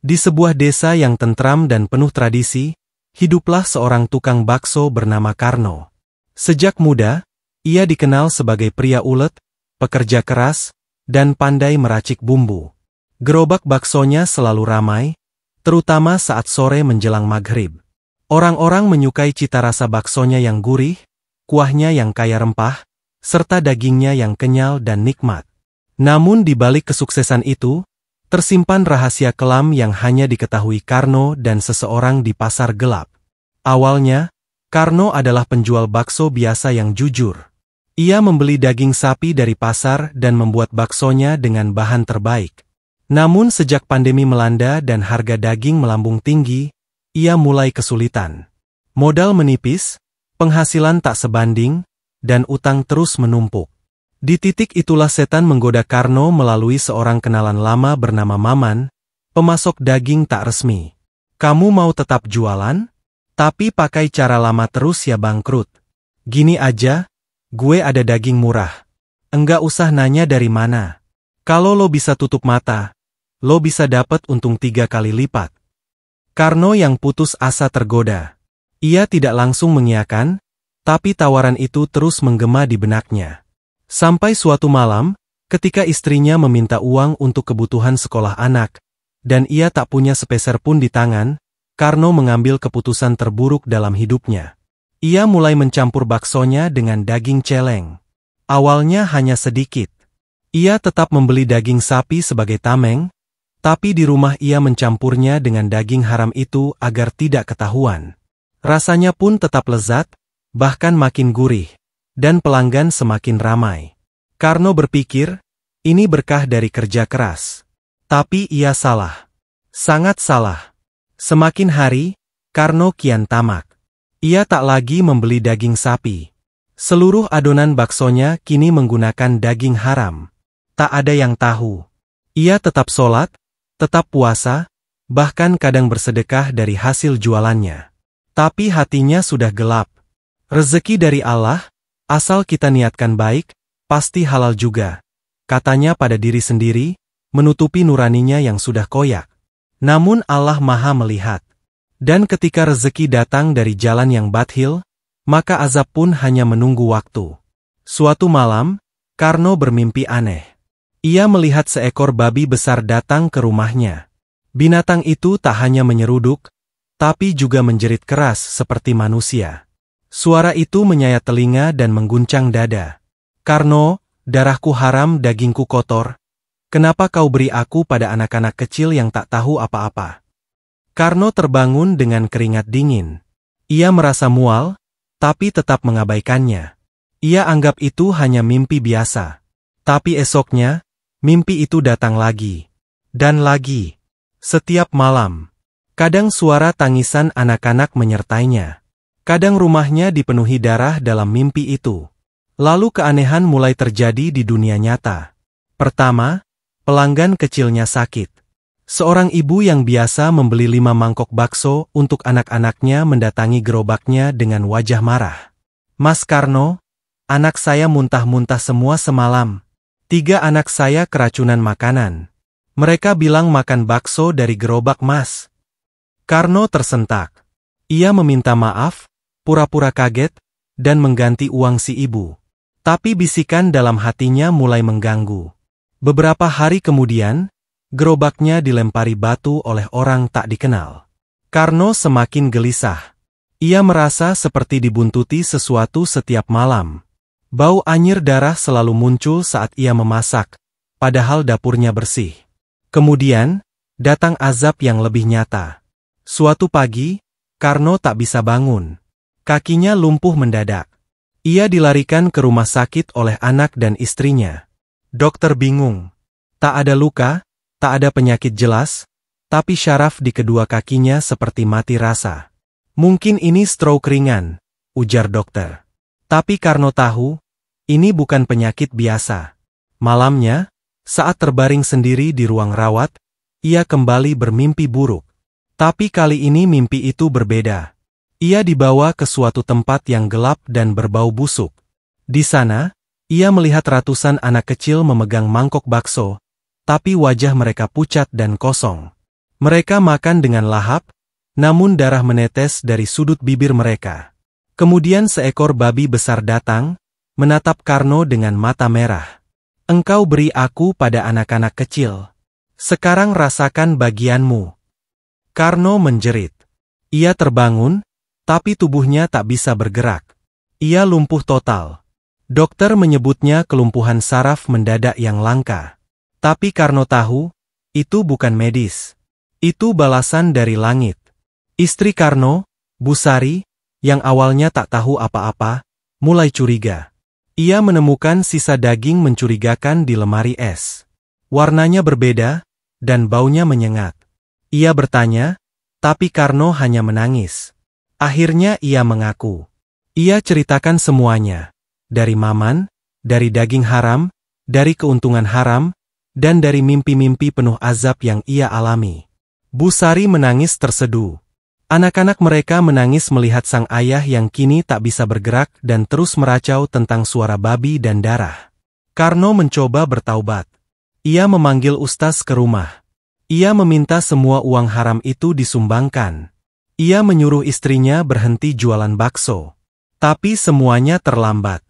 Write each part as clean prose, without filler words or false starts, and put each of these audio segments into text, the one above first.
Di sebuah desa yang tentram dan penuh tradisi, hiduplah seorang tukang bakso bernama Karno. Sejak muda, ia dikenal sebagai pria ulet, pekerja keras, dan pandai meracik bumbu. Gerobak baksonya selalu ramai, terutama saat sore menjelang maghrib. Orang-orang menyukai cita rasa baksonya yang gurih, kuahnya yang kaya rempah, serta dagingnya yang kenyal dan nikmat. Namun di balik kesuksesan itu, tersimpan rahasia kelam yang hanya diketahui Karno dan seseorang di pasar gelap. Awalnya, Karno adalah penjual bakso biasa yang jujur. Ia membeli daging sapi dari pasar dan membuat baksonya dengan bahan terbaik. Namun sejak pandemi melanda dan harga daging melambung tinggi, ia mulai kesulitan. Modal menipis, penghasilan tak sebanding, dan utang terus menumpuk. Di titik itulah setan menggoda Karno melalui seorang kenalan lama bernama Maman, pemasok daging tak resmi. Kamu mau tetap jualan? Tapi pakai cara lama terus ya bangkrut. Gini aja, gue ada daging murah. Enggak usah nanya dari mana. Kalau lo bisa tutup mata, lo bisa dapat untung 3 kali lipat. Karno yang putus asa tergoda. Ia tidak langsung mengiyakan, tapi tawaran itu terus menggema di benaknya. Sampai suatu malam, ketika istrinya meminta uang untuk kebutuhan sekolah anak, dan ia tak punya sepeser pun di tangan, Karno mengambil keputusan terburuk dalam hidupnya. Ia mulai mencampur baksonya dengan daging celeng. Awalnya hanya sedikit. Ia tetap membeli daging sapi sebagai tameng, tapi di rumah ia mencampurnya dengan daging haram itu agar tidak ketahuan. Rasanya pun tetap lezat, bahkan makin gurih. Dan pelanggan semakin ramai. Karno berpikir, ini berkah dari kerja keras. Tapi ia salah. Sangat salah. Semakin hari, Karno kian tamak. Ia tak lagi membeli daging sapi. Seluruh adonan baksonya kini menggunakan daging haram. Tak ada yang tahu. Ia tetap sholat, tetap puasa, bahkan kadang bersedekah dari hasil jualannya. Tapi hatinya sudah gelap. Rezeki dari Allah, asal kita niatkan baik, pasti halal juga, katanya pada diri sendiri, menutupi nuraninya yang sudah koyak. Namun Allah Maha melihat. Dan ketika rezeki datang dari jalan yang bathil, maka azab pun hanya menunggu waktu. Suatu malam, Karno bermimpi aneh. Ia melihat seekor babi besar datang ke rumahnya. Binatang itu tak hanya menyeruduk, tapi juga menjerit keras seperti manusia. Suara itu menyayat telinga dan mengguncang dada. Karno, darahku haram, dagingku kotor. Kenapa kau beri aku pada anak-anak kecil yang tak tahu apa-apa? Karno terbangun dengan keringat dingin. Ia merasa mual, tapi tetap mengabaikannya. Ia anggap itu hanya mimpi biasa. Tapi esoknya, mimpi itu datang lagi. Dan lagi. Setiap malam. Kadang suara tangisan anak-anak menyertainya. Kadang rumahnya dipenuhi darah dalam mimpi itu. Lalu keanehan mulai terjadi di dunia nyata. Pertama, pelanggan kecilnya sakit. Seorang ibu yang biasa membeli 5 mangkok bakso untuk anak-anaknya mendatangi gerobaknya dengan wajah marah. Mas Karno, anak saya muntah-muntah semua semalam. 3 anak saya keracunan makanan. Mereka bilang makan bakso dari gerobak Mas. Karno tersentak. Ia meminta maaf, pura-pura kaget, dan mengganti uang si ibu. Tapi bisikan dalam hatinya mulai mengganggu. Beberapa hari kemudian, gerobaknya dilempari batu oleh orang tak dikenal. Karno semakin gelisah. Ia merasa seperti dibuntuti sesuatu setiap malam. Bau anyir darah selalu muncul saat ia memasak, padahal dapurnya bersih. Kemudian, datang azab yang lebih nyata. Suatu pagi, Karno tak bisa bangun. Kakinya lumpuh mendadak. Ia dilarikan ke rumah sakit oleh anak dan istrinya. Dokter bingung. Tak ada luka, tak ada penyakit jelas, tapi syaraf di kedua kakinya seperti mati rasa. Mungkin ini stroke ringan, ujar dokter. Tapi Karno tahu, ini bukan penyakit biasa. Malamnya, saat terbaring sendiri di ruang rawat, ia kembali bermimpi buruk. Tapi kali ini mimpi itu berbeda. Ia dibawa ke suatu tempat yang gelap dan berbau busuk. Di sana, ia melihat ratusan anak kecil memegang mangkok bakso, tapi wajah mereka pucat dan kosong. Mereka makan dengan lahap, namun darah menetes dari sudut bibir mereka. Kemudian seekor babi besar datang, menatap Karno dengan mata merah. Engkau beri aku pada anak-anak kecil. Sekarang rasakan bagianmu. Karno menjerit. Ia terbangun, tapi tubuhnya tak bisa bergerak. Ia lumpuh total. Dokter menyebutnya kelumpuhan saraf mendadak yang langka. Tapi Karno tahu, itu bukan medis. Itu balasan dari langit. Istri Karno, Busari, yang awalnya tak tahu apa-apa, mulai curiga. Ia menemukan sisa daging mencurigakan di lemari es. Warnanya berbeda, dan baunya menyengat. Ia bertanya, tapi Karno hanya menangis. Akhirnya ia mengaku. Ia ceritakan semuanya. Dari Maman, dari daging haram, dari keuntungan haram, dan dari mimpi-mimpi penuh azab yang ia alami. Busari menangis terseduh. Anak-anak mereka menangis melihat sang ayah yang kini tak bisa bergerak dan terus meracau tentang suara babi dan darah. Karno mencoba bertaubat. Ia memanggil ustaz ke rumah. Ia meminta semua uang haram itu disumbangkan. Ia menyuruh istrinya berhenti jualan bakso. Tapi semuanya terlambat.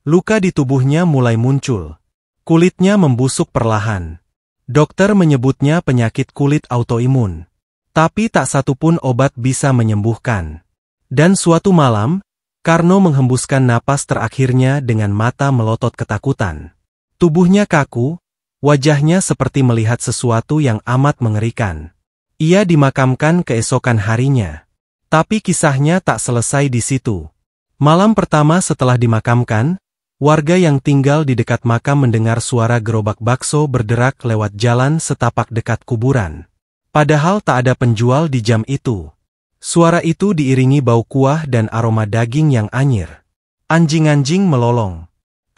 Luka di tubuhnya mulai muncul. Kulitnya membusuk perlahan. Dokter menyebutnya penyakit kulit autoimun. Tapi tak satupun obat bisa menyembuhkan. Dan suatu malam, Karno menghembuskan napas terakhirnya dengan mata melotot ketakutan. Tubuhnya kaku, wajahnya seperti melihat sesuatu yang amat mengerikan. Ia dimakamkan keesokan harinya. Tapi kisahnya tak selesai di situ. Malam pertama setelah dimakamkan, warga yang tinggal di dekat makam mendengar suara gerobak bakso berderak lewat jalan setapak dekat kuburan. Padahal tak ada penjual di jam itu. Suara itu diiringi bau kuah dan aroma daging yang anyir. Anjing-anjing melolong.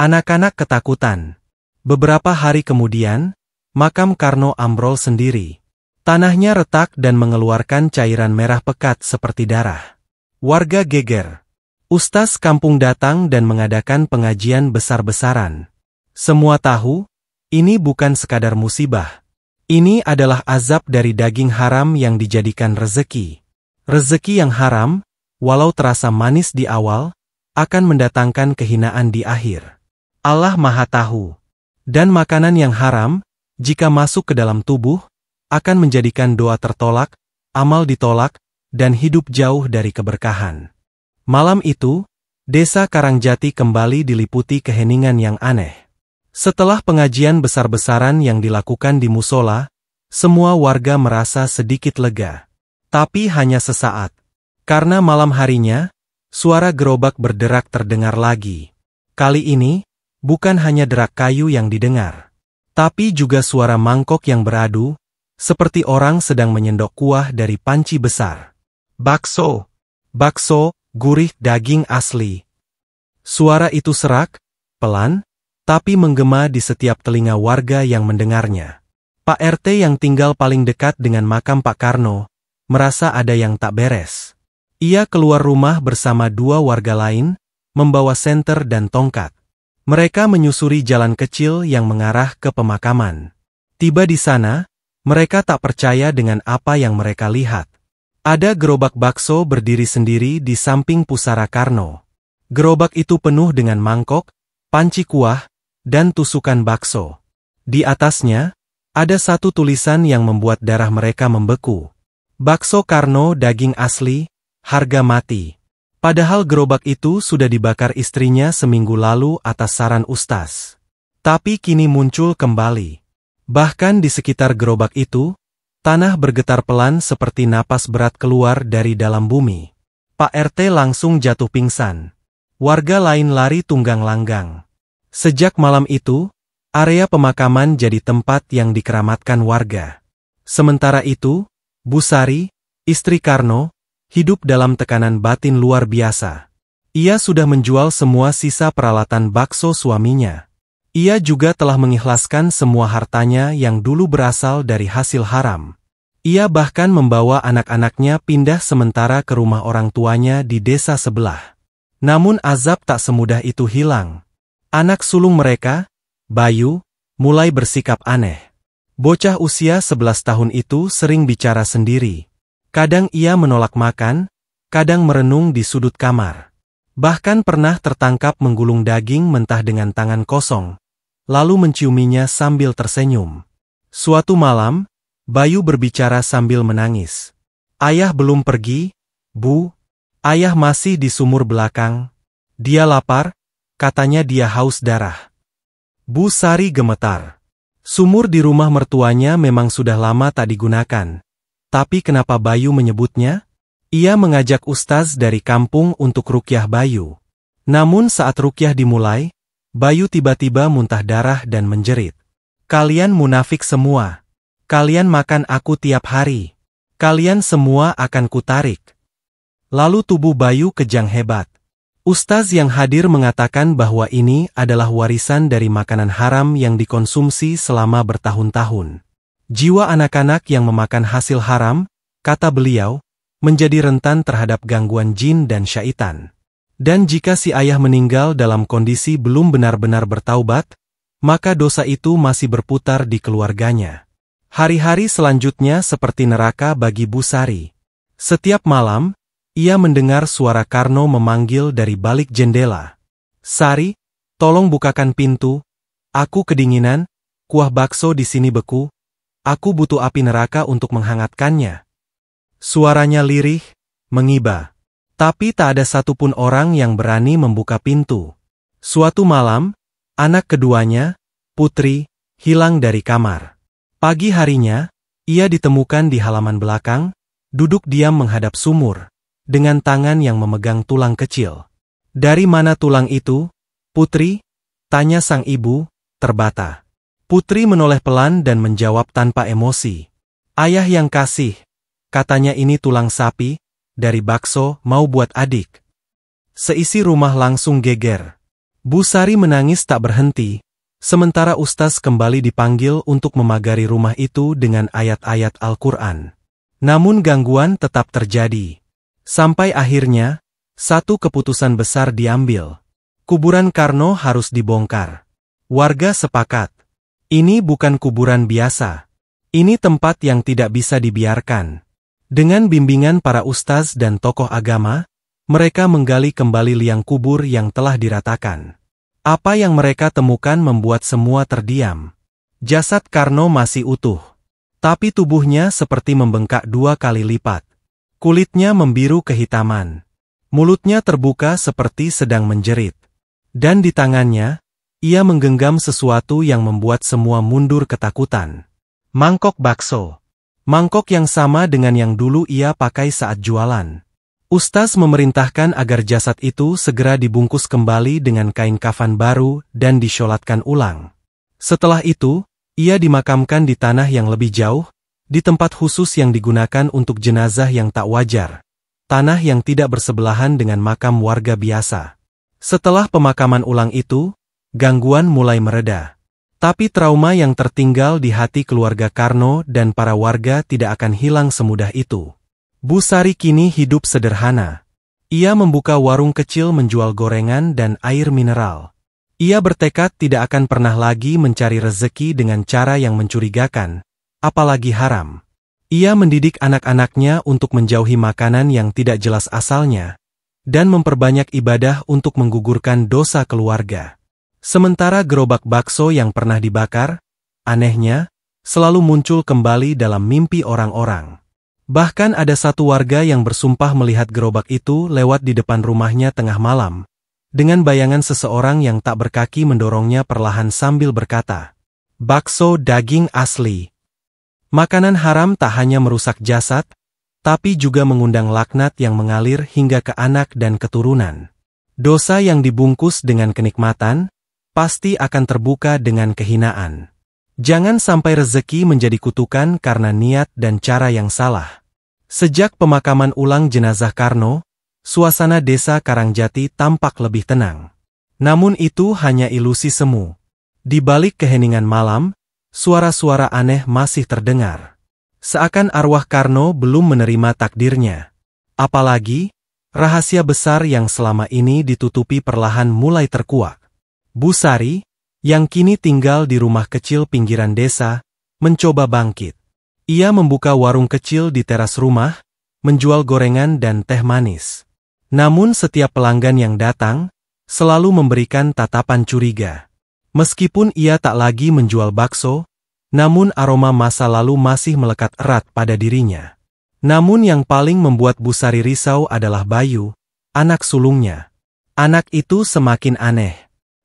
Anak-anak ketakutan. Beberapa hari kemudian, makam Karno ambrol sendiri. Tanahnya retak dan mengeluarkan cairan merah pekat seperti darah. Warga geger. Ustaz kampung datang dan mengadakan pengajian besar-besaran. Semua tahu, ini bukan sekadar musibah. Ini adalah azab dari daging haram yang dijadikan rezeki. Rezeki yang haram, walau terasa manis di awal, akan mendatangkan kehinaan di akhir. Allah Maha Tahu. Dan makanan yang haram, jika masuk ke dalam tubuh, akan menjadikan doa tertolak, amal ditolak, dan hidup jauh dari keberkahan. Malam itu, desa Karangjati kembali diliputi keheningan yang aneh. Setelah pengajian besar-besaran yang dilakukan di musola, semua warga merasa sedikit lega. Tapi hanya sesaat. Karena malam harinya, suara gerobak berderak terdengar lagi. Kali ini, bukan hanya derak kayu yang didengar. Tapi juga suara mangkok yang beradu, seperti orang sedang menyendok kuah dari panci besar. Bakso! Bakso, gurih daging asli. Suara itu serak, pelan, tapi menggema di setiap telinga warga yang mendengarnya. Pak RT yang tinggal paling dekat dengan makam Pak Karno, merasa ada yang tak beres. Ia keluar rumah bersama dua warga lain, membawa senter dan tongkat. Mereka menyusuri jalan kecil yang mengarah ke pemakaman. Tiba di sana, mereka tak percaya dengan apa yang mereka lihat. Ada gerobak bakso berdiri sendiri di samping pusara Karno. Gerobak itu penuh dengan mangkok, panci kuah, dan tusukan bakso. Di atasnya, ada satu tulisan yang membuat darah mereka membeku. Bakso Karno daging asli, harga mati. Padahal gerobak itu sudah dibakar istrinya seminggu lalu atas saran ustaz. Tapi kini muncul kembali. Bahkan di sekitar gerobak itu, tanah bergetar pelan seperti napas berat keluar dari dalam bumi. Pak RT langsung jatuh pingsan. Warga lain lari tunggang langgang. Sejak malam itu, area pemakaman jadi tempat yang dikeramatkan warga. Sementara itu, Busari, istri Karno, hidup dalam tekanan batin luar biasa. Ia sudah menjual semua sisa peralatan bakso suaminya. Ia juga telah mengikhlaskan semua hartanya yang dulu berasal dari hasil haram. Ia bahkan membawa anak-anaknya pindah sementara ke rumah orang tuanya di desa sebelah. Namun azab tak semudah itu hilang. Anak sulung mereka, Bayu, mulai bersikap aneh. Bocah usia 11 tahun itu sering bicara sendiri. Kadang ia menolak makan, kadang merenung di sudut kamar. Bahkan pernah tertangkap menggulung daging mentah dengan tangan kosong, lalu menciuminya sambil tersenyum. Suatu malam, Bayu berbicara sambil menangis. Ayah belum pergi, Bu. Ayah masih di sumur belakang. Dia lapar, katanya dia haus darah. Bu Sari gemetar. Sumur di rumah mertuanya memang sudah lama tak digunakan. Tapi kenapa Bayu menyebutnya? Ia mengajak ustaz dari kampung untuk rukyah Bayu. Namun saat rukyah dimulai, Bayu tiba-tiba muntah darah dan menjerit. Kalian munafik semua. Kalian makan aku tiap hari. Kalian semua akan kutarik. Lalu tubuh Bayu kejang hebat. Ustaz yang hadir mengatakan bahwa ini adalah warisan dari makanan haram yang dikonsumsi selama bertahun-tahun. Jiwa anak-anak yang memakan hasil haram, kata beliau, menjadi rentan terhadap gangguan jin dan syaitan. Dan jika si ayah meninggal dalam kondisi belum benar-benar bertaubat, maka dosa itu masih berputar di keluarganya. Hari-hari selanjutnya seperti neraka bagi Bu Sari. Setiap malam, ia mendengar suara Karno memanggil dari balik jendela. Sari, tolong bukakan pintu. Aku kedinginan, kuah bakso di sini beku. Aku butuh api neraka untuk menghangatkannya. Suaranya lirih, mengiba. Tapi tak ada satupun orang yang berani membuka pintu. Suatu malam, anak keduanya, Putri, hilang dari kamar. Pagi harinya, ia ditemukan di halaman belakang, duduk diam menghadap sumur, dengan tangan yang memegang tulang kecil. Dari mana tulang itu, Putri? Tanya sang ibu, terbata. Putri menoleh pelan dan menjawab tanpa emosi. Ayah yang kasih, katanya ini tulang sapi, dari bakso mau buat adik. Seisi rumah langsung geger. Bu Sari menangis tak berhenti, sementara ustaz kembali dipanggil untuk memagari rumah itu dengan ayat-ayat Al-Quran. Namun gangguan tetap terjadi. Sampai akhirnya, satu keputusan besar diambil. Kuburan Karno harus dibongkar. Warga sepakat. Ini bukan kuburan biasa. Ini tempat yang tidak bisa dibiarkan. Dengan bimbingan para ustaz dan tokoh agama, mereka menggali kembali liang kubur yang telah diratakan. Apa yang mereka temukan membuat semua terdiam. Jasad Karno masih utuh. Tapi tubuhnya seperti membengkak 2 kali lipat. Kulitnya membiru kehitaman. Mulutnya terbuka seperti sedang menjerit. Dan di tangannya, ia menggenggam sesuatu yang membuat semua mundur ketakutan. Mangkok bakso. Mangkok yang sama dengan yang dulu ia pakai saat jualan. Ustaz memerintahkan agar jasad itu segera dibungkus kembali dengan kain kafan baru dan disyolatkan ulang. Setelah itu, ia dimakamkan di tanah yang lebih jauh, di tempat khusus yang digunakan untuk jenazah yang tak wajar. Tanah yang tidak bersebelahan dengan makam warga biasa. Setelah pemakaman ulang itu, gangguan mulai mereda. Tapi trauma yang tertinggal di hati keluarga Karno dan para warga tidak akan hilang semudah itu. Bu Sari kini hidup sederhana. Ia membuka warung kecil menjual gorengan dan air mineral. Ia bertekad tidak akan pernah lagi mencari rezeki dengan cara yang mencurigakan, apalagi haram. Ia mendidik anak-anaknya untuk menjauhi makanan yang tidak jelas asalnya, dan memperbanyak ibadah untuk menggugurkan dosa keluarga. Sementara gerobak bakso yang pernah dibakar, anehnya, selalu muncul kembali dalam mimpi orang-orang. Bahkan ada satu warga yang bersumpah melihat gerobak itu lewat di depan rumahnya tengah malam, dengan bayangan seseorang yang tak berkaki mendorongnya perlahan sambil berkata, "Bakso daging asli." Makanan haram tak hanya merusak jasad, tapi juga mengundang laknat yang mengalir hingga ke anak dan keturunan. Dosa yang dibungkus dengan kenikmatan, pasti akan terbuka dengan kehinaan. Jangan sampai rezeki menjadi kutukan karena niat dan cara yang salah. Sejak pemakaman ulang jenazah Karno, suasana desa Karangjati tampak lebih tenang. Namun itu hanya ilusi semu. Di balik keheningan malam, suara-suara aneh masih terdengar. Seakan arwah Karno belum menerima takdirnya. Apalagi, rahasia besar yang selama ini ditutupi perlahan mulai terkuak. Bu Sari, yang kini tinggal di rumah kecil pinggiran desa, mencoba bangkit. Ia membuka warung kecil di teras rumah, menjual gorengan dan teh manis. Namun setiap pelanggan yang datang, selalu memberikan tatapan curiga. Meskipun ia tak lagi menjual bakso, namun aroma masa lalu masih melekat erat pada dirinya. Namun yang paling membuat Busari risau adalah Bayu, anak sulungnya. Anak itu semakin aneh.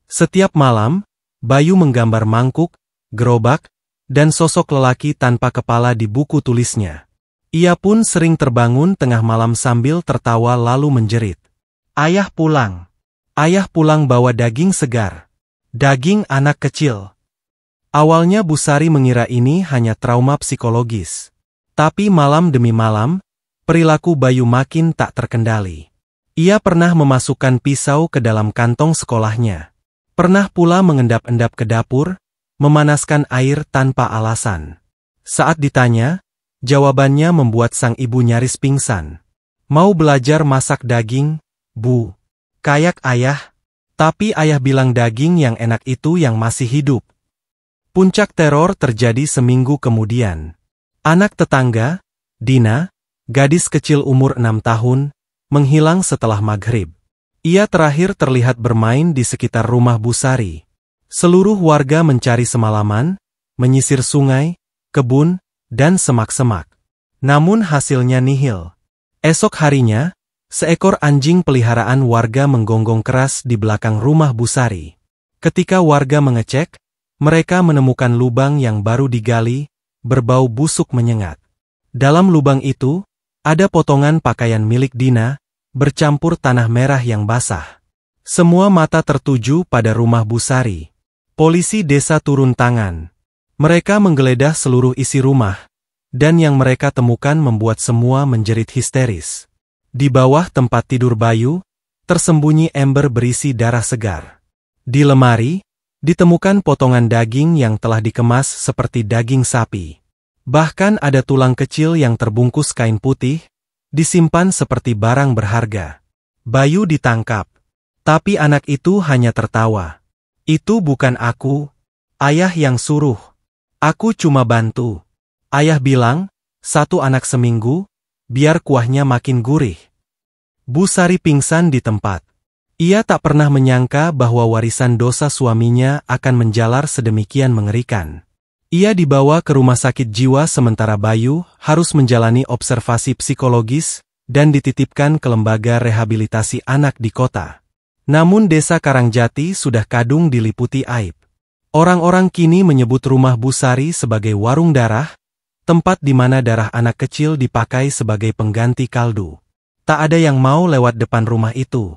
Setiap malam, Bayu menggambar mangkuk, gerobak, dan sosok lelaki tanpa kepala di buku tulisnya. Ia pun sering terbangun tengah malam sambil tertawa lalu menjerit. Ayah pulang. Ayah pulang bawa daging segar. Daging anak kecil. Awalnya Busari mengira ini hanya trauma psikologis. Tapi malam demi malam, perilaku Bayu makin tak terkendali. Ia pernah memasukkan pisau ke dalam kantong sekolahnya. Pernah pula mengendap-endap ke dapur, memanaskan air tanpa alasan. Saat ditanya, jawabannya membuat sang ibu nyaris pingsan. Mau belajar masak daging, Bu? Kayak ayah. Tapi ayah bilang daging yang enak itu yang masih hidup. Puncak teror terjadi seminggu kemudian. Anak tetangga, Dina, gadis kecil umur 6 tahun, menghilang setelah maghrib. Ia terakhir terlihat bermain di sekitar rumah Busari. Seluruh warga mencari semalaman, menyisir sungai, kebun, dan semak-semak. Namun hasilnya nihil. Esok harinya, seekor anjing peliharaan warga menggonggong keras di belakang rumah Busari. Ketika warga mengecek, mereka menemukan lubang yang baru digali, berbau busuk menyengat. Dalam lubang itu, ada potongan pakaian milik Dina, bercampur tanah merah yang basah. Semua mata tertuju pada rumah Busari. Polisi desa turun tangan. Mereka menggeledah seluruh isi rumah, dan yang mereka temukan membuat semua menjerit histeris. Di bawah tempat tidur Bayu, tersembunyi ember berisi darah segar. Di lemari, ditemukan potongan daging yang telah dikemas seperti daging sapi. Bahkan ada tulang kecil yang terbungkus kain putih, disimpan seperti barang berharga. Bayu ditangkap. Tapi anak itu hanya tertawa. Itu bukan aku. Ayah yang suruh. Aku cuma bantu. Ayah bilang, 1 anak seminggu, biar kuahnya makin gurih. Busari pingsan di tempat. Ia tak pernah menyangka bahwa warisan dosa suaminya akan menjalar sedemikian mengerikan. Ia dibawa ke rumah sakit jiwa sementara Bayu harus menjalani observasi psikologis dan dititipkan ke lembaga rehabilitasi anak di kota. Namun desa Karangjati sudah kadung diliputi aib. Orang-orang kini menyebut rumah Busari sebagai warung darah, tempat di mana darah anak kecil dipakai sebagai pengganti kaldu. Tak ada yang mau lewat depan rumah itu.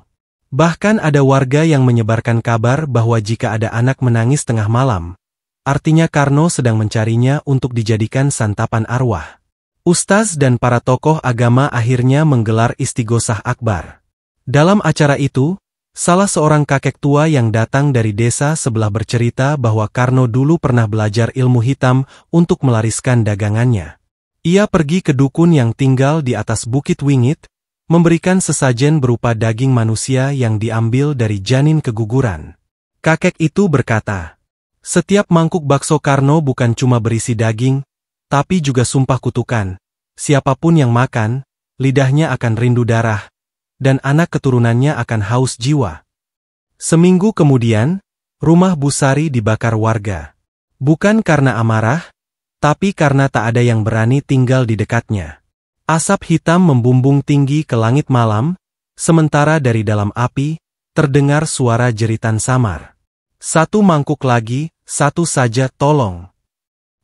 Bahkan ada warga yang menyebarkan kabar bahwa jika ada anak menangis tengah malam, artinya Karno sedang mencarinya untuk dijadikan santapan arwah. Ustaz dan para tokoh agama akhirnya menggelar istighosah akbar. Dalam acara itu, salah seorang kakek tua yang datang dari desa sebelah bercerita bahwa Karno dulu pernah belajar ilmu hitam untuk melariskan dagangannya. Ia pergi ke dukun yang tinggal di atas Bukit Wingit, memberikan sesajen berupa daging manusia yang diambil dari janin keguguran. Kakek itu berkata, setiap mangkuk bakso Karno bukan cuma berisi daging, tapi juga sumpah kutukan. Siapapun yang makan, lidahnya akan rindu darah, dan anak keturunannya akan haus jiwa. Seminggu kemudian, rumah Busari dibakar warga. Bukan karena amarah, tapi karena tak ada yang berani tinggal di dekatnya. Asap hitam membumbung tinggi ke langit malam, sementara dari dalam api, terdengar suara jeritan samar. 1 mangkuk lagi, 1 saja tolong.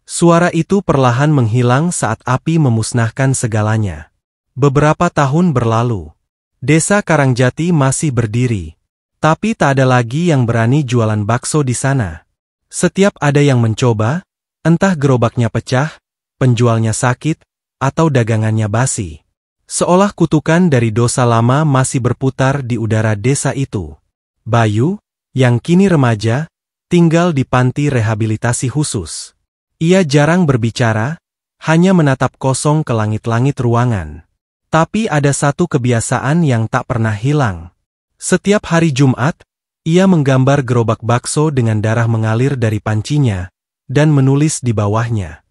Suara itu perlahan menghilang saat api memusnahkan segalanya. Beberapa tahun berlalu. Desa Karangjati masih berdiri. Tapi tak ada lagi yang berani jualan bakso di sana. Setiap ada yang mencoba, entah gerobaknya pecah, penjualnya sakit, atau dagangannya basi. Seolah kutukan dari dosa lama masih berputar di udara desa itu. Bayu, yang kini remaja, tinggal di panti rehabilitasi khusus. Ia jarang berbicara, hanya menatap kosong ke langit-langit ruangan. Tapi ada satu kebiasaan yang tak pernah hilang. Setiap hari Jumat, ia menggambar gerobak bakso dengan darah mengalir dari pancinya, dan menulis di bawahnya,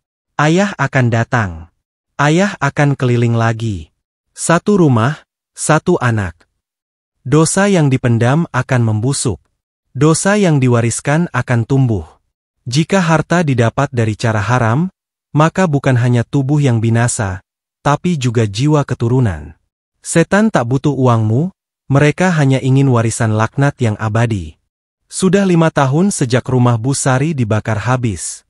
Ayah akan datang. Ayah akan keliling lagi. Satu rumah, satu anak. Dosa yang dipendam akan membusuk. Dosa yang diwariskan akan tumbuh. Jika harta didapat dari cara haram, maka bukan hanya tubuh yang binasa, tapi juga jiwa keturunan. Setan tak butuh uangmu, mereka hanya ingin warisan laknat yang abadi. Sudah 5 tahun sejak rumah Bu Sari dibakar habis.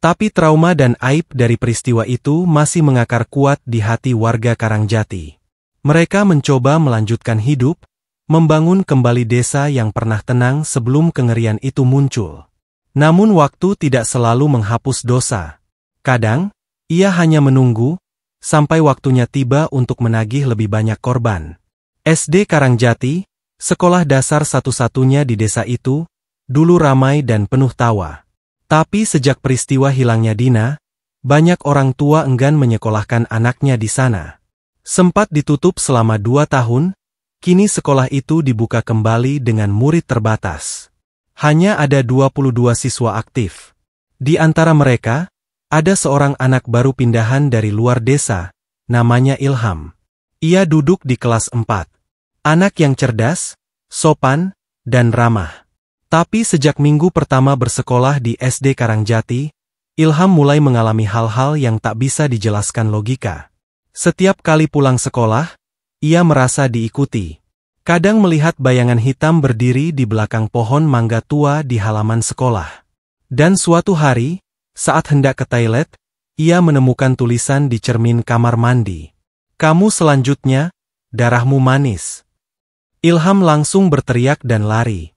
Tapi trauma dan aib dari peristiwa itu masih mengakar kuat di hati warga Karangjati. Mereka mencoba melanjutkan hidup, membangun kembali desa yang pernah tenang sebelum kengerian itu muncul. Namun waktu tidak selalu menghapus dosa. Kadang, ia hanya menunggu, sampai waktunya tiba untuk menagih lebih banyak korban. SD Karangjati, sekolah dasar satu-satunya di desa itu, dulu ramai dan penuh tawa. Tapi sejak peristiwa hilangnya Dina, banyak orang tua enggan menyekolahkan anaknya di sana. Sempat ditutup selama 2 tahun, kini sekolah itu dibuka kembali dengan murid terbatas. Hanya ada 22 siswa aktif. Di antara mereka, ada seorang anak baru pindahan dari luar desa, namanya Ilham. Ia duduk di kelas 4. Anak yang cerdas, sopan, dan ramah. Tapi sejak minggu pertama bersekolah di SD Karangjati, Ilham mulai mengalami hal-hal yang tak bisa dijelaskan logika. Setiap kali pulang sekolah, ia merasa diikuti. Kadang melihat bayangan hitam berdiri di belakang pohon mangga tua di halaman sekolah. Dan suatu hari, saat hendak ke toilet, ia menemukan tulisan di cermin kamar mandi. "Kamu selanjutnya, darahmu manis." Ilham langsung berteriak dan lari.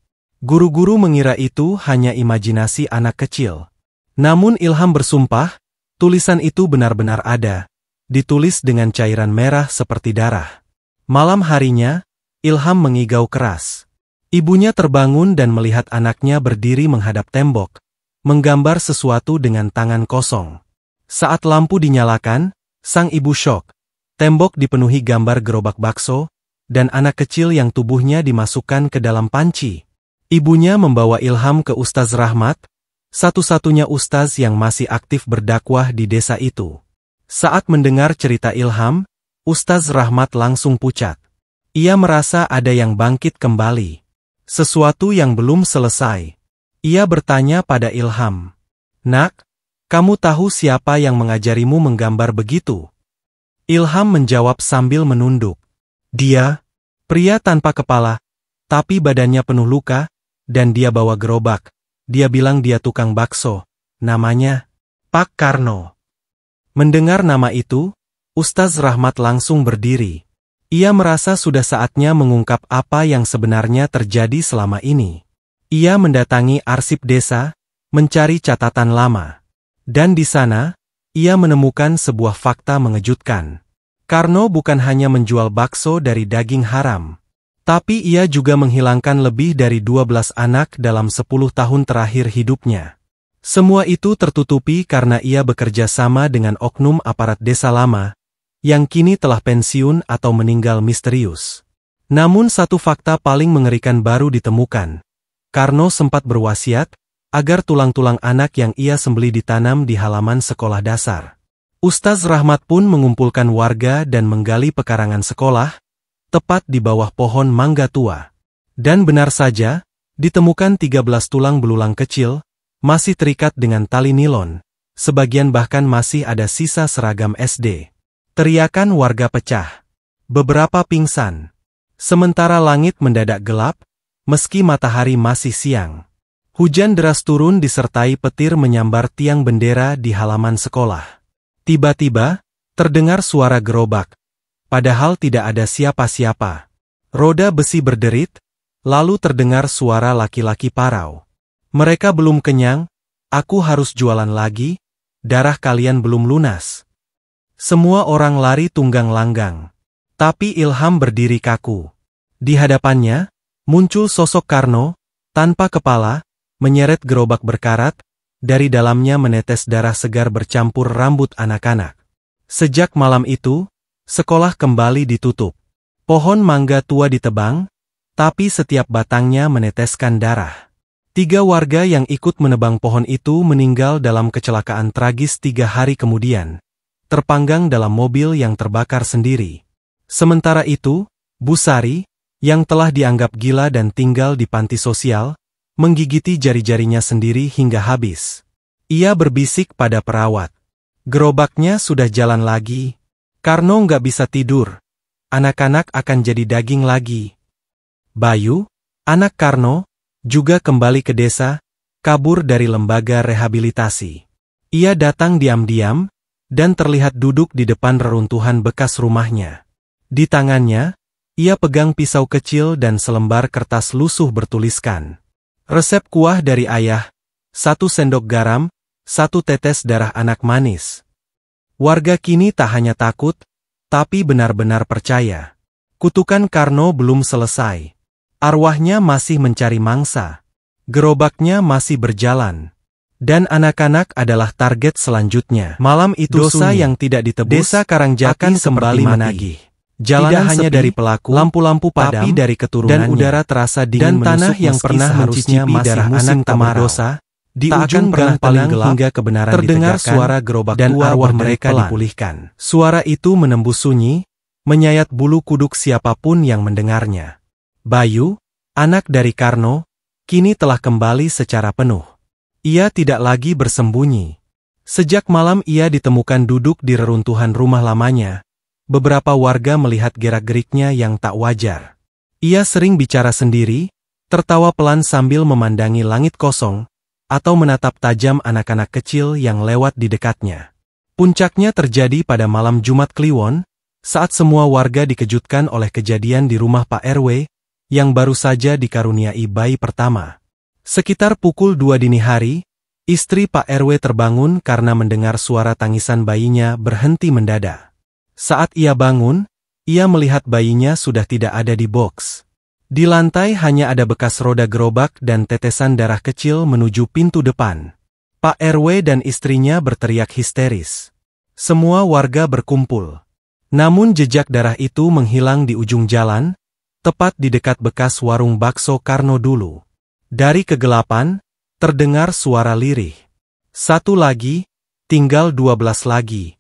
Guru-guru mengira itu hanya imajinasi anak kecil. Namun Ilham bersumpah, tulisan itu benar-benar ada, ditulis dengan cairan merah seperti darah. Malam harinya, Ilham mengigau keras. Ibunya terbangun dan melihat anaknya berdiri menghadap tembok, menggambar sesuatu dengan tangan kosong. Saat lampu dinyalakan, sang ibu syok. Tembok dipenuhi gambar gerobak bakso, dan anak kecil yang tubuhnya dimasukkan ke dalam panci. Ibunya membawa Ilham ke Ustaz Rahmat, satu-satunya ustaz yang masih aktif berdakwah di desa itu. Saat mendengar cerita Ilham, Ustaz Rahmat langsung pucat. Ia merasa ada yang bangkit kembali. Sesuatu yang belum selesai. Ia bertanya pada Ilham, "Nak, kamu tahu siapa yang mengajarimu menggambar begitu?" Ilham menjawab sambil menunduk. "Dia, pria tanpa kepala, tapi badannya penuh luka, dan dia bawa gerobak. Dia bilang dia tukang bakso. Namanya Pak Karno." Mendengar nama itu, Ustaz Rahmat langsung berdiri. Ia merasa sudah saatnya mengungkap apa yang sebenarnya terjadi selama ini. Ia mendatangi arsip desa, mencari catatan lama. Dan di sana, ia menemukan sebuah fakta mengejutkan. Karno bukan hanya menjual bakso dari daging haram. Tapi ia juga menghilangkan lebih dari 12 anak dalam 10 tahun terakhir hidupnya. Semua itu tertutupi karena ia bekerja sama dengan oknum aparat desa lama, yang kini telah pensiun atau meninggal misterius. Namun satu fakta paling mengerikan baru ditemukan. Karno sempat berwasiat, agar tulang-tulang anak yang ia sembelih ditanam di halaman sekolah dasar. Ustaz Rahmat pun mengumpulkan warga dan menggali pekarangan sekolah, tepat di bawah pohon mangga tua. Dan benar saja, ditemukan 13 tulang belulang kecil, masih terikat dengan tali nilon, sebagian bahkan masih ada sisa seragam SD. Teriakan warga pecah. Beberapa pingsan. Sementara langit mendadak gelap, meski matahari masih siang. Hujan deras turun disertai petir menyambar tiang bendera di halaman sekolah. Tiba-tiba, terdengar suara gerobak. Padahal tidak ada siapa-siapa. Roda besi berderit, lalu terdengar suara laki-laki parau. "Mereka belum kenyang, aku harus jualan lagi, darah kalian belum lunas." Semua orang lari tunggang langgang. Tapi Ilham berdiri kaku. Di hadapannya, muncul sosok Karno, tanpa kepala, menyeret gerobak berkarat, dari dalamnya menetes darah segar bercampur rambut anak-anak. Sejak malam itu, sekolah kembali ditutup. Pohon mangga tua ditebang, tapi setiap batangnya meneteskan darah. 3 warga yang ikut menebang pohon itu meninggal dalam kecelakaan tragis 3 hari kemudian, terpanggang dalam mobil yang terbakar sendiri. Sementara itu, Busari, yang telah dianggap gila dan tinggal di panti sosial, menggigiti jari-jarinya sendiri hingga habis. Ia berbisik pada perawat. Gerobaknya sudah jalan lagi. Karno nggak bisa tidur. Anak-anak akan jadi daging lagi. Bayu, anak Karno, juga kembali ke desa, kabur dari lembaga rehabilitasi. Ia datang diam-diam, dan terlihat duduk di depan reruntuhan bekas rumahnya. Di tangannya, ia pegang pisau kecil dan selembar kertas lusuh bertuliskan. Resep kuah dari ayah, 1 sendok garam, 1 tetes darah anak manis. Warga kini tak hanya takut, tapi benar-benar percaya. Kutukan Karno belum selesai. Arwahnya masih mencari mangsa. Gerobaknya masih berjalan. Dan anak-anak adalah target selanjutnya. Malam itu dosa yang tidak ditebus, desa Karangjati kembali menagih. Jalanan hanya dari pelaku, lampu-lampu padam, tapi dari keturunannya, dan udara terasa dingin dan tanah yang pernah mencicipi darah anak tak berdosa, di ujung gang paling gelap hingga kebenaran terdengar suara gerobak dan arwah mereka dipulihkan. Suara itu menembus sunyi, menyayat bulu kuduk siapapun yang mendengarnya. Bayu, anak dari Karno, kini telah kembali secara penuh. Ia tidak lagi bersembunyi. Sejak malam ia ditemukan duduk di reruntuhan rumah lamanya. Beberapa warga melihat gerak-geriknya yang tak wajar. Ia sering bicara sendiri, tertawa pelan sambil memandangi langit kosong, atau menatap tajam anak-anak kecil yang lewat di dekatnya. Puncaknya terjadi pada malam Jumat Kliwon, saat semua warga dikejutkan oleh kejadian di rumah Pak RW, yang baru saja dikaruniai bayi pertama. Sekitar pukul 2 dini hari, istri Pak RW terbangun karena mendengar suara tangisan bayinya berhenti mendadak. Saat ia bangun, ia melihat bayinya sudah tidak ada di box. Di lantai hanya ada bekas roda gerobak dan tetesan darah kecil menuju pintu depan. Pak RW dan istrinya berteriak histeris. Semua warga berkumpul. Namun jejak darah itu menghilang di ujung jalan, tepat di dekat bekas warung bakso Karno dulu. Dari kegelapan, terdengar suara lirih. 1 lagi, tinggal 12 lagi.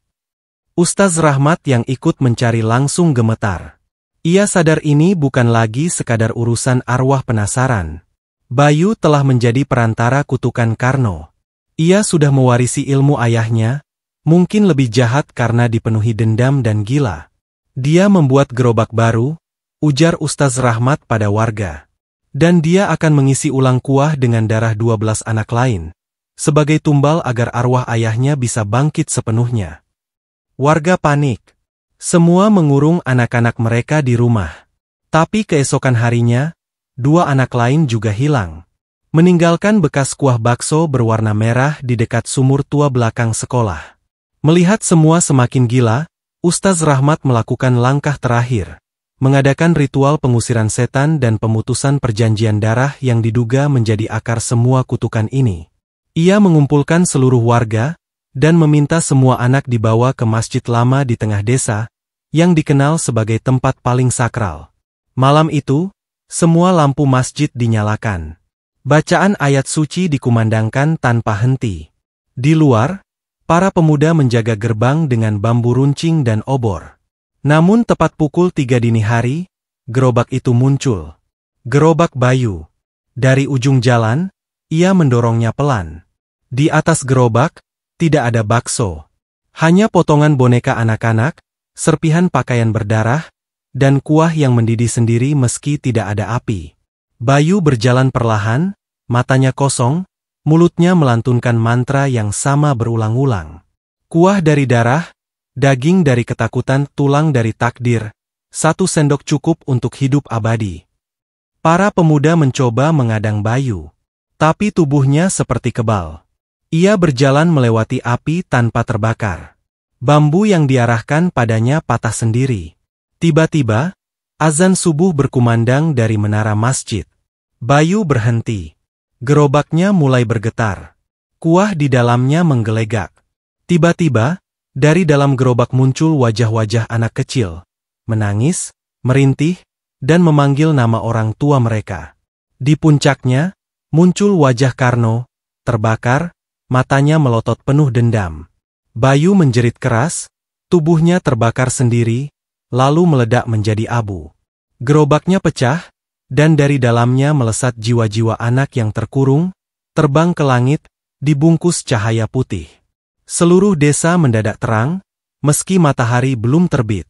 Ustaz Rahmat yang ikut mencari langsung gemetar. Ia sadar ini bukan lagi sekadar urusan arwah penasaran. Bayu telah menjadi perantara kutukan Karno. Ia sudah mewarisi ilmu ayahnya, mungkin lebih jahat karena dipenuhi dendam dan gila. Dia membuat gerobak baru, ujar Ustaz Rahmat pada warga. Dan dia akan mengisi ulang kuah dengan darah 12 anak lain, sebagai tumbal agar arwah ayahnya bisa bangkit sepenuhnya. Warga panik. Semua mengurung anak-anak mereka di rumah. Tapi keesokan harinya, 2 anak lain juga hilang. Meninggalkan bekas kuah bakso berwarna merah di dekat sumur tua belakang sekolah. Melihat semua semakin gila, Ustaz Rahmat melakukan langkah terakhir. Mengadakan ritual pengusiran setan dan pemutusan perjanjian darah yang diduga menjadi akar semua kutukan ini. Ia mengumpulkan seluruh warga, dan meminta semua anak dibawa ke masjid lama di tengah desa, yang dikenal sebagai tempat paling sakral. Malam itu, semua lampu masjid dinyalakan. Bacaan ayat suci dikumandangkan tanpa henti. Di luar, para pemuda menjaga gerbang dengan bambu runcing dan obor. Namun tepat pukul 3 dini hari, gerobak itu muncul. Gerobak Bayu. Dari ujung jalan, ia mendorongnya pelan. Di atas gerobak, tidak ada bakso. Hanya potongan boneka anak-anak, serpihan pakaian berdarah, dan kuah yang mendidih sendiri meski tidak ada api. Bayu berjalan perlahan, matanya kosong, mulutnya melantunkan mantra yang sama berulang-ulang. Kuah dari darah, daging dari ketakutan, tulang dari takdir, 1 sendok cukup untuk hidup abadi. Para pemuda mencoba mengadang Bayu. Tapi tubuhnya seperti kebal. Ia berjalan melewati api tanpa terbakar. Bambu yang diarahkan padanya patah sendiri. Tiba-tiba, azan subuh berkumandang dari menara masjid. Bayu berhenti. Gerobaknya mulai bergetar. Kuah di dalamnya menggelegak. Tiba-tiba, dari dalam gerobak muncul wajah-wajah anak kecil. Menangis, merintih, dan memanggil nama orang tua mereka. Di puncaknya, Muncul wajah Karno, terbakar, matanya melotot penuh dendam. Bayu menjerit keras, tubuhnya terbakar sendiri, lalu meledak menjadi abu. Gerobaknya pecah, dan dari dalamnya melesat jiwa-jiwa anak yang terkurung, terbang ke langit, dibungkus cahaya putih. Seluruh desa mendadak terang, meski matahari belum terbit.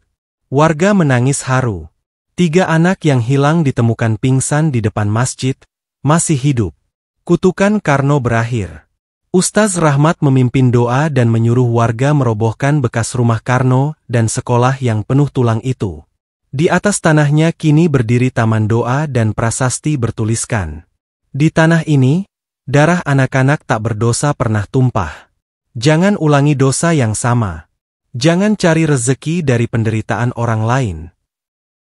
Warga menangis haru. 3 anak yang hilang ditemukan pingsan di depan masjid, masih hidup. Kutukan Karno berakhir. Ustaz Rahmat memimpin doa dan menyuruh warga merobohkan bekas rumah Karno dan sekolah yang penuh tulang itu. Di atas tanahnya kini berdiri taman doa dan prasasti bertuliskan, "Di tanah ini, darah anak-anak tak berdosa pernah tumpah. Jangan ulangi dosa yang sama. Jangan cari rezeki dari penderitaan orang lain."